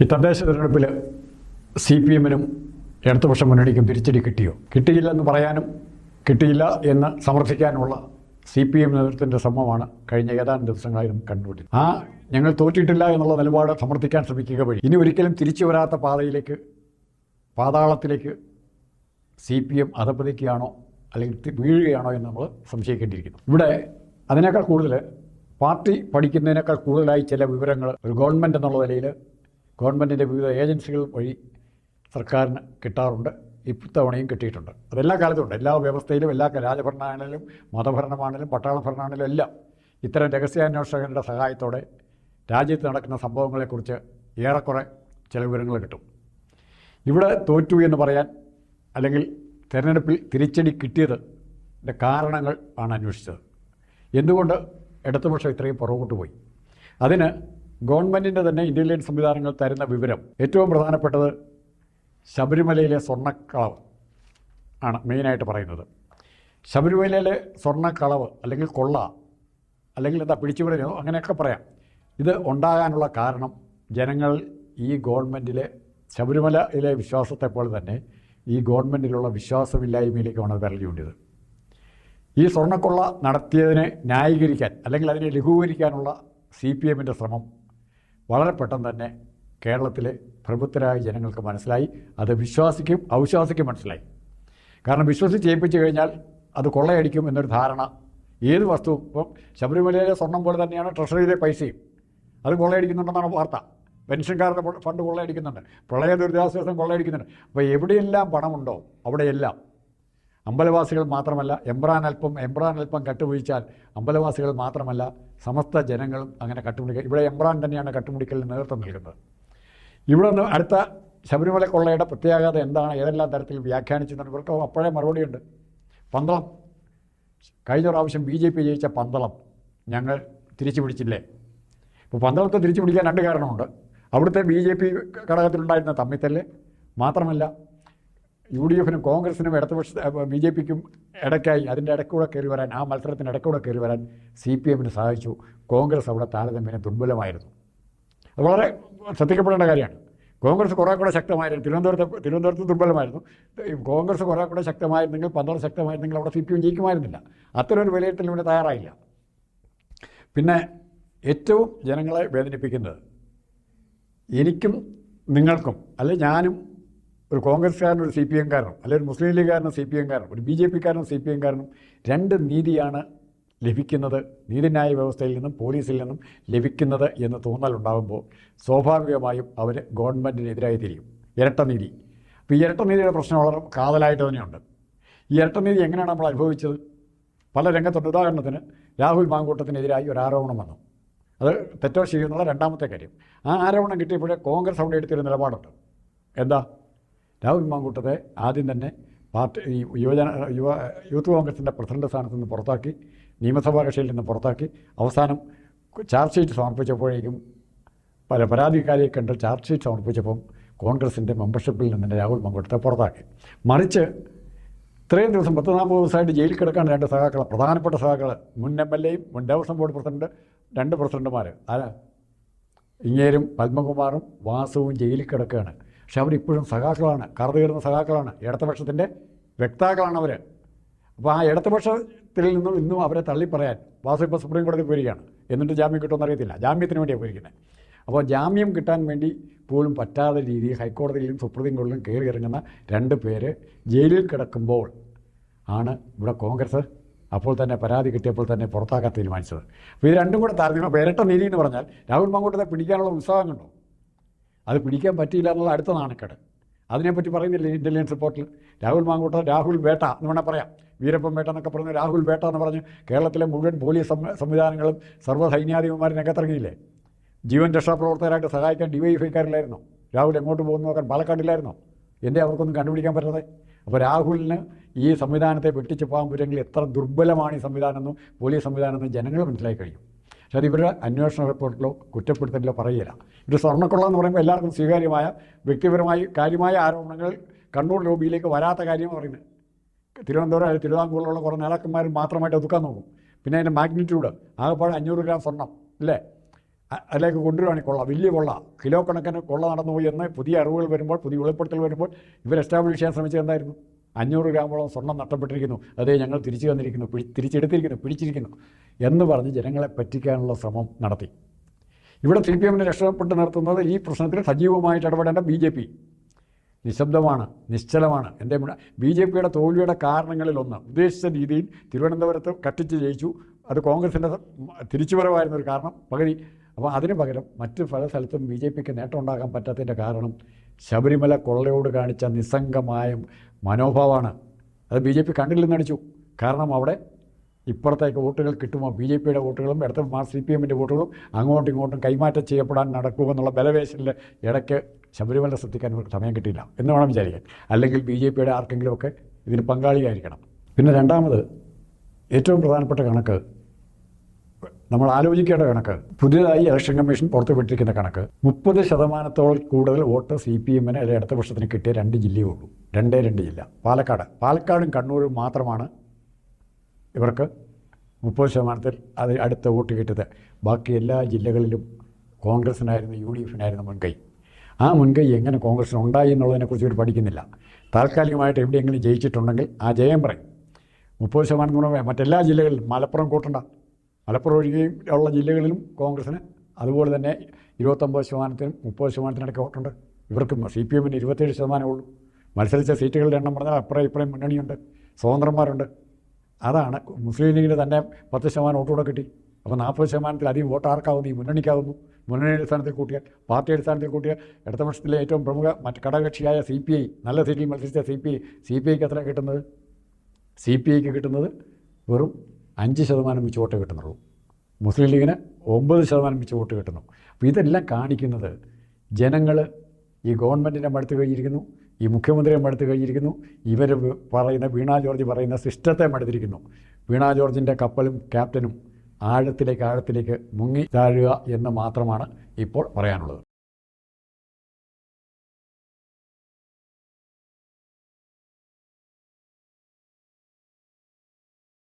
ഈ തദ്ദേശ തിരഞ്ഞെടുപ്പിൽ CPM-നും ഇടതുപക്ഷ മുന്നണിക്കും തിരിച്ചടി കിട്ടിയോ? കിട്ടിയില്ലെന്ന് പറയാനും കിട്ടിയില്ല എന്ന് സമർത്ഥിക്കാനുള്ള CPM നേതൃത്വത്തിൻ്റെ ശ്രമമാണ് കഴിഞ്ഞ ഏതാനും ദിവസങ്ങളായി നമുക്ക് കണ്ടുപിടിച്ചത്. ഞങ്ങൾ തോറ്റിട്ടില്ല എന്നുള്ള നിലപാട് സമർത്ഥിക്കാൻ ശ്രമിക്കുക വഴി ഇനി ഒരിക്കലും തിരിച്ചു വരാത്ത പാതാളത്തിലേക്ക് CPM അധപ്പതിക്കുകയാണോ അല്ലെങ്കിൽ വീഴുകയാണോ എന്ന് നമ്മൾ സംശയിക്കേണ്ടിയിരിക്കുന്നു. ഇവിടെ അതിനേക്കാൾ കൂടുതൽ പാർട്ടി പഠിക്കുന്നതിനേക്കാൾ കൂടുതലായി ചില വിവരങ്ങൾ ഒരു ഗവൺമെൻറ് എന്നുള്ള നിലയിൽ ഗവൺമെൻറ്റിൻ്റെ വിവിധ ഏജൻസികൾ വഴി സർക്കാരിന് കിട്ടാറുണ്ട്. ഇത്തവണയും കിട്ടിയിട്ടുണ്ട്. അതെല്ലാ കാലത്തും ഉണ്ട്. എല്ലാ വ്യവസ്ഥയിലും, എല്ലാ രാജഭരണമാണെങ്കിലും മതഭരണമാണെങ്കിലും പട്ടാള ഭരണമാണെങ്കിലും എല്ലാം ഇത്തരം രഹസ്യാന്വേഷകരുടെ സഹായത്തോടെ രാജ്യത്ത് നടക്കുന്ന സംഭവങ്ങളെക്കുറിച്ച് ഏറെക്കുറെ ചില വിവരങ്ങൾ കിട്ടും. ഇവിടെ തോറ്റു എന്ന് പറയാൻ അല്ലെങ്കിൽ തെരഞ്ഞെടുപ്പിൽ തിരിച്ചടി കിട്ടിയതിൻ്റെ കാരണങ്ങൾ ആണ് അന്വേഷിച്ചത്. എന്തുകൊണ്ട് ഇടതുപക്ഷം ഇത്രയും പുറകോട്ട് പോയി? അതിന് ഗവൺമെൻറ്റിൻ്റെ തന്നെ ഇൻ്റലിജൻസ് സംവിധാനങ്ങൾ തരുന്ന വിവരം ഏറ്റവും പ്രധാനപ്പെട്ടത് ശബരിമലയിലെ സ്വർണ്ണക്കളവ് ആണ് മെയിനായിട്ട് പറയുന്നത്. ശബരിമലയിലെ സ്വർണ്ണക്കളവ് അല്ലെങ്കിൽ കൊള്ള അല്ലെങ്കിൽ പിടിച്ചുപറിയോ അങ്ങനെയൊക്കെ പറയാം. ഇത് ഉണ്ടാകാനുള്ള കാരണം ജനങ്ങൾ ഈ ഗവൺമെൻറ്റിലെ ശബരിമലയിലെ വിശ്വാസത്തെപ്പോലെ തന്നെ ഈ ഗവൺമെൻറ്റിലുള്ള വിശ്വാസമില്ലായ്മയിലേക്കാണ് വിരൽ ചൂണ്ടിയത്. ഈ സ്വർണ്ണക്കൊള്ള നടത്തിയതിനെ ന്യായീകരിക്കാൻ അല്ലെങ്കിൽ അതിനെ ലഘൂകരിക്കാനുള്ള CPM-ൻ്റെ ശ്രമം വളരെ പെട്ടെന്ന് തന്നെ കേരളത്തിലെ പ്രബുദ്ധരായ ജനങ്ങൾക്ക് മനസ്സിലായി. അത് അവിശ്വാസിക്കും മനസ്സിലായി. കാരണം വിശ്വസിച്ച് ഏൽപ്പിച്ചു കഴിഞ്ഞാൽ അത് കൊള്ളയടിക്കും എന്നൊരു ധാരണ ഏത് വസ്തുവും ഇപ്പം ശബരിമലയിലെ സ്വർണം പോലെ തന്നെയാണ് ട്രഷറിയിലെ പൈസയും അത് കൊള്ളയടിക്കുന്നുണ്ടെന്നാണ് വാർത്ത. പെൻഷൻകാരുടെ ഫണ്ട് കൊള്ളയടിക്കുന്നുണ്ട്, പ്രളയ ദുരിതാശ്വാസം കൊള്ളയടിക്കുന്നുണ്ട്. അപ്പോൾ എവിടെയെല്ലാം പണമുണ്ടോ അവിടെയെല്ലാം അമ്പലവാസികൾ മാത്രമല്ല, എമ്പ്രാൻ അല്പം കട്ടുപിടിച്ചാൽ അമ്പലവാസികൾ മാത്രമല്ല സമസ്ത ജനങ്ങളും അങ്ങനെ കട്ടുപിടിക്കുക. ഇവിടെ എമ്പ്രാൻ തന്നെയാണ് കട്ടുപിടിക്കലിന് നേതൃത്വം നൽകുന്നത്. ഇവിടെ നിന്ന് അടുത്ത ശബരിമല കൊള്ളയുടെ പ്രത്യേകത എന്താണ്, ഏതെല്ലാം തരത്തിൽ വ്യാഖ്യാനിച്ചെന്നാണ് ഇവർക്ക് അപ്പോഴേ മറുപടിയുണ്ട്. പന്തളം, കഴിഞ്ഞ പ്രാവശ്യം BJP ജയിച്ച പന്തളം ഞങ്ങൾ തിരിച്ചു പിടിച്ചില്ലേ? ഇപ്പോൾ പന്തളത്തെ തിരിച്ചു പിടിക്കാൻ രണ്ട് കാരണമുണ്ട്. അവിടുത്തെ BJP ഘടകത്തിലുണ്ടായിരുന്ന തമ്മിത്തല്ല് മാത്രമല്ല, UDF-നും കോൺഗ്രസിനും BJP-ക്കും ഇടയ്ക്കായി അതിൻ്റെ ഇടയ്ക്കൂടെ കയറി വരാൻ, ആ മത്സരത്തിന് ഇടയ്ക്കൂടെ കയറി വരാൻ CPM-ന് സാധിച്ചു. കോൺഗ്രസ് അവിടെ താരതമ്യേന ദുർബലമായിരുന്നു. അത് വളരെ ശ്രദ്ധിക്കപ്പെടേണ്ട കാര്യമാണ്. കോൺഗ്രസ് കുറേ കൂടെ ശക്തമായിരുന്നു. തിരുവനന്തപുരത്ത് ദുർബലമായിരുന്നു. കോൺഗ്രസ് കുറേ കൂടെ ശക്തമായിരുന്നെങ്കിൽ, പന്തളം ശക്തമായിരുന്നെങ്കിൽ അവിടെ CPM ജയിക്കുമായിരുന്നില്ല. അത്തരമൊരു വിലയിരുത്തൽ ഇവിടെ തയ്യാറായില്ല. പിന്നെ ഏറ്റവും ജനങ്ങളെ വേദനിപ്പിക്കുന്നത് എനിക്കും നിങ്ങൾക്കും, അല്ലെങ്കിൽ ഞാനും ഒരു കോൺഗ്രസ്സുകാരനും ഒരു CPM-കാരനും, അല്ലെങ്കിൽ ഒരു മുസ്ലിം ലീഗുകാരനും CPM-കാരനും, ഒരു BJP-കാരനും CPM-കാരനും രണ്ട് നീതിയാണ് ലഭിക്കുന്നത്, നീതിന്യായ വ്യവസ്ഥയിൽ നിന്നും പോലീസിൽ നിന്നും ലഭിക്കുന്നത് എന്ന് തോന്നലുണ്ടാകുമ്പോൾ സ്വാഭാവികമായും അവർ ഗവൺമെൻറ്റിനെതിരായി തിരിയും. ഇരട്ടനീതി. അപ്പോൾ ഈ ഇരട്ടനീതിയുടെ പ്രശ്നം വളരെ കാതലായിട്ട് തന്നെയുണ്ട്. ഈ ഇരട്ടനീതി എങ്ങനെയാണ് നമ്മൾ അനുഭവിച്ചത്? പല രംഗത്തുണ്ട്. ഉദാഹരണത്തിന് രാഹുൽ മാങ്കൂട്ടത്തിനെതിരായി ഒരു ആരോപണം വന്നു. അത് തെറ്റോ ശരിയോ എന്നുള്ള രണ്ടാമത്തെ കാര്യം. ആ ആരോപണം കിട്ടിയപ്പോഴേ കോൺഗ്രസ് അവിടെ എടുത്തൊരു നിലപാടുണ്ട്. എന്താ? രാഹുൽ മാങ്കൂട്ടത്തെ ആദ്യം തന്നെ യൂത്ത് കോൺഗ്രസിൻ്റെ പ്രസിഡന്റ് സ്ഥാനത്ത് നിന്ന് പുറത്താക്കി, നിയമസഭാ കക്ഷിയിൽ നിന്ന് പുറത്താക്കി, അവസാനം ചാർജ് ഷീറ്റ് സമർപ്പിച്ചപ്പോഴേക്കും പല പരാതിക്കാരെ കണ്ട് ചാർജ് ഷീറ്റ് സമർപ്പിച്ചപ്പം കോൺഗ്രസിൻ്റെ മെമ്പർഷിപ്പിൽ നിന്ന് രാഹുൽ മാങ്കൂട്ടത്തെ പുറത്താക്കി. മറിച്ച് ഇത്രയും ദിവസം 10-40 ദിവസമായിട്ട് ജയിലിൽ കിടക്കാണ് രണ്ട് സഖാക്കൾ, പ്രധാനപ്പെട്ട സഖാക്കൾ, മുൻ MLA-യും മുൻ ദേവസ്വം ബോർഡ് പ്രസിഡന്റ്, രണ്ട് പ്രസിഡന്റുമാർ. ഇങ്ങേരും പത്മകുമാറും വാസുവും ജയിലിൽ കിടക്കുകയാണ്. പക്ഷെ അവരിപ്പോഴും സഖാക്കളാണ്, കറുതുകയറുന്ന സഖാക്കളാണ്, ഇടതുപക്ഷത്തിൻ്റെ വ്യക്താക്കളാണ് അവർ. അപ്പോൾ ആ ഇടതുപക്ഷത്തിൽ നിന്നും ഇന്നും അവരെ തള്ളിപ്പറയാൻ വാസു ഇപ്പോൾ സുപ്രീം കോടതി പോയിരിക്കുകയാണ്. എന്നിട്ട് ജാമ്യം കിട്ടുമെന്ന് അറിയത്തില്ല. ജാമ്യത്തിന് വേണ്ടിയാണ് പോയിരിക്കുന്നത്. അപ്പോൾ ജാമ്യം കിട്ടാൻ വേണ്ടി പോലും പറ്റാത്ത രീതിയിൽ ഹൈക്കോടതിയിലും സുപ്രീം കോടതിയിലും കയറി ഇറങ്ങുന്ന രണ്ട് പേര് ജയിലിൽ കിടക്കുമ്പോൾ ആണ് ഇവിടെ കോൺഗ്രസ് അപ്പോൾ തന്നെ പരാതി കിട്ടിയപ്പോൾ തന്നെ പുറത്താക്കാൻ തീരുമാനിച്ചത്. അപ്പോൾ ഇത് രണ്ടും കൂടെ താരതമ്യം. അപ്പോൾ ഇരട്ട നീതി എന്ന് പറഞ്ഞാൽ രാഹുൽ മാങ്കൂട്ടത്തെ പിടിക്കാനുള്ള ഉത്സാഹം കണ്ടോ? അത് പിടിക്കാൻ പറ്റിയില്ല എന്നുള്ള അടുത്ത നാണക്കേട്. അതിനെപ്പറ്റി പറയുന്നില്ല ഇൻ്റലിജൻസ് റിപ്പോർട്ടിൽ. രാഹുൽ വേട്ട എന്ന് വേണമെങ്കിൽ പറയാം. വീരപ്പൻ വേട്ട എന്നൊക്കെ പറഞ്ഞ് രാഹുൽ വേട്ട എന്ന് പറഞ്ഞ് കേരളത്തിലെ മുഴുവൻ പോലീസ് സംവിധാനങ്ങളും സർവ്വ സൈന്യാധിപന്മാരും രംഗത്തിറങ്ങിയില്ലേ? ജീവൻ രക്ഷാപ്രവർത്തകരായിട്ട് സഹായിക്കാൻ DYFI-ക്കാരില്ലായിരുന്നോ? രാഹുൽ എങ്ങോട്ട് പോകുന്നു നോക്കാൻ പാലക്കാടില്ലായിരുന്നോ? എന്തേ അവർക്കൊന്നും കണ്ടുപിടിക്കാൻ പറ്റാതെ? അപ്പോൾ രാഹുലിന് ഈ സംവിധാനത്തെ വെട്ടിച്ചു പോകാൻ പറ്റുമെങ്കിൽ എത്ര ദുർബലമാണ് ഈ സംവിധാനമെന്നും പോലീസ് സംവിധാനമെന്നും ജനങ്ങൾ മനസ്സിലാക്കി കഴിയും. പക്ഷേ അത് ഇവരുടെ അന്വേഷണ റിപ്പോർട്ടിലോ കുറ്റപ്പെടുത്തലിലോ പറയുകയില്ല. ഇത് സ്വർണ്ണക്കൊള്ള എന്ന് പറയുമ്പോൾ എല്ലാവർക്കും സ്വീകാര്യമായ, വ്യക്തിപരമായി കാര്യമായ ആരോപണങ്ങൾ കണ്ണൂർ ലോബിയിലേക്ക് വരാത്ത കാര്യമാണ് പറയുന്നത്. തിരുവിതാംകൂറിലുള്ള കുറേ നേതാക്കന്മാർ മാത്രമായിട്ട് ഒതുക്കാൻ നോക്കും. പിന്നെ അതിൻ്റെ മാഗ്നിറ്റ്യൂഡ് ആകെപ്പാട് 500 ഗ്രാം സ്വർണം അല്ലേ? അതിലേക്ക് കൊണ്ടുവരികയാണെങ്കിൽ കൊള്ള, വലിയ കൊള്ള, കിലോ കണക്കിന് കൊള്ള നടന്നുപോയി എന്ന് പുതിയ അറിവുകൾ വരുമ്പോൾ, പുതിയ വെളിപ്പെടുത്തൽ വരുമ്പോൾ ഇവർ എസ്റ്റാബ്ലിഷ് ചെയ്യാൻ ശ്രമിച്ചത് എന്തായിരുന്നു? 500 ഗ്രാമോളം സ്വർണ്ണം നഷ്ടപ്പെട്ടിരിക്കുന്നു, അതേ ഞങ്ങൾ തിരിച്ചു വന്നിരിക്കുന്നു, തിരിച്ചെടുത്തിരിക്കുന്നു, പിടിച്ചിരിക്കുന്നു എന്ന് പറഞ്ഞ് ജനങ്ങളെ പറ്റിക്കാനുള്ള ശ്രമം നടത്തി. ഇവിടെ CPM-നെ രക്ഷപ്പെട്ട് നിർത്തുന്നത് ഈ പ്രശ്നത്തിൽ സജീവമായിട്ട് ഇടപെടേണ്ട BJP നിശബ്ദമാണ്, നിശ്ചലമാണ്. എൻ്റെ BJP-യുടെ തോൽവിയുടെ കാരണങ്ങളിലൊന്ന് ഉദ്ദേശിച്ച രീതിയിൽ തിരുവനന്തപുരത്ത് കത്തിച്ച് ജയിച്ചു, അത് കോൺഗ്രസിൻ്റെ തിരിച്ചുവരവായിരുന്നൊരു കാരണം പകുതി. അപ്പോൾ അതിന് പകരം മറ്റ് പല സ്ഥലത്തും BJP-ക്ക് നേട്ടം ഉണ്ടാക്കാൻ പറ്റാത്തതിൻ്റെ കാരണം ശബരിമല കൊള്ളയോട് കാണിച്ച നിസ്സംഗമായ മനോഭാവമാണ്. അത് BJP കണ്ടില്ലെന്ന് നടിച്ചു. കാരണം അവിടെ ഇപ്പുറത്തേക്ക് വോട്ടുകൾ കിട്ടുമോ, BJP-യുടെ വോട്ടുകളും ഇടത്ത് CPM-ൻ്റെ വോട്ടുകളും അങ്ങോട്ടും ഇങ്ങോട്ടും കൈമാറ്റം ചെയ്യപ്പെടാൻ നടക്കുമെന്നുള്ള ബലവേശലിൽ ഇടയ്ക്ക് ശബരിമല ശ്രദ്ധിക്കാൻ ഇവർക്ക് സമയം കിട്ടിയില്ല എന്ന് വേണം വിചാരിക്കാൻ. അല്ലെങ്കിൽ BJP-യുടെ ആർക്കെങ്കിലുമൊക്കെ ഇതിന് പങ്കാളിയായിരിക്കണം. പിന്നെ രണ്ടാമത് ഏറ്റവും പ്രധാനപ്പെട്ട കണക്ക്, നമ്മൾ ആലോചിക്കേണ്ട കണക്ക്, പുതിയതായി ഇലക്ഷൻ കമ്മീഷൻ പുറത്തുവിട്ടിരിക്കുന്ന കണക്ക് 30% കൂടുതൽ വോട്ട് CPM-ന് അല്ലെങ്കിൽ ഇടതുപക്ഷത്തിന് കിട്ടിയ 2 ജില്ലയേ ഉള്ളൂ. 2 ജില്ല. പാലക്കാടും കണ്ണൂരും മാത്രമാണ് ഇവർക്ക് 30% അത് അടുത്ത വോട്ട് കിട്ടിയത്. ബാക്കി എല്ലാ ജില്ലകളിലും കോൺഗ്രസിനായിരുന്നു, UDF-നായിരുന്നു മുൻകൈ. ആ മുൻകൈ എങ്ങനെ കോൺഗ്രസിന് ഉണ്ടായി എന്നുള്ളതിനെക്കുറിച്ച് ഇവർ പഠിക്കുന്നില്ല. താൽക്കാലികമായിട്ട് എവിടെയെങ്കിലും ജയിച്ചിട്ടുണ്ടെങ്കിൽ ആ ജയം പറയും. 30% ഗുണമേ മറ്റെല്ലാ ജില്ലകളിലും, മലപ്പുറം കൂട്ടണ്ട, മലപ്പുറം ഒഴികെയും ഉള്ള ജില്ലകളിലും കോൺഗ്രസിന് അതുപോലെ തന്നെ 29%-നും 30%-നിടയ്ക്ക് വോട്ടുണ്ട്. ഇവർക്ക് CPM-ന് 27% ഉള്ളൂ. മത്സരിച്ച സീറ്റുകളുടെ എണ്ണം പറഞ്ഞാൽ അപ്പുറം ഇപ്പുറം മുന്നണിയുണ്ട്, സ്വതന്ത്രന്മാരുണ്ട്. അതാണ് മുസ്ലിം ലീഗിന് തന്നെ 10% വോട്ടുകൂടെ കിട്ടി. അപ്പോൾ 40%-ത്തിലധികം വോട്ട് ആർക്കാവുന്നു? ഈ മുന്നണിക്കാവുന്നു. മുന്നണി അടിസ്ഥാനത്തിൽ കൂട്ടിയാൽ, പാർട്ടി അടിസ്ഥാനത്തിൽ കൂട്ടിയാൽ ഇടതുപക്ഷത്തിലെ ഏറ്റവും പ്രമുഖ മറ്റ് ഘടകകക്ഷിയായ CPI, നല്ല സീറ്റിൽ മത്സരിച്ച CPIക്ക് എത്ര കിട്ടുന്നത്? CPIക്ക് കിട്ടുന്നത് വെറും 5% വെച്ച് വോട്ട് കിട്ടുന്നുള്ളൂ. മുസ്ലിം ലീഗിന് 9% വെച്ച് വോട്ട് കിട്ടുന്നു. അപ്പോൾ ഇതെല്ലാം കാണിക്കുന്നത് ജനങ്ങൾ ഈ ഗവൺമെൻറ്റിനെ മടുത്ത് കഴിഞ്ഞിരിക്കുന്നു, ഈ മുഖ്യമന്ത്രിയെ മടുത്ത് കഴിഞ്ഞിരിക്കുന്നു, ഇവർ പറയുന്ന വീണ ജോർജ് പറയുന്ന സിസ്റ്റത്തെ മടുത്തിരിക്കുന്നു. വീണ ജോർജിൻ്റെ കപ്പലും ക്യാപ്റ്റനും ആഴത്തിലേക്ക് മുങ്ങി താഴുക എന്ന് മാത്രമാണ് ഇപ്പോൾ പറയാനുള്ളത്.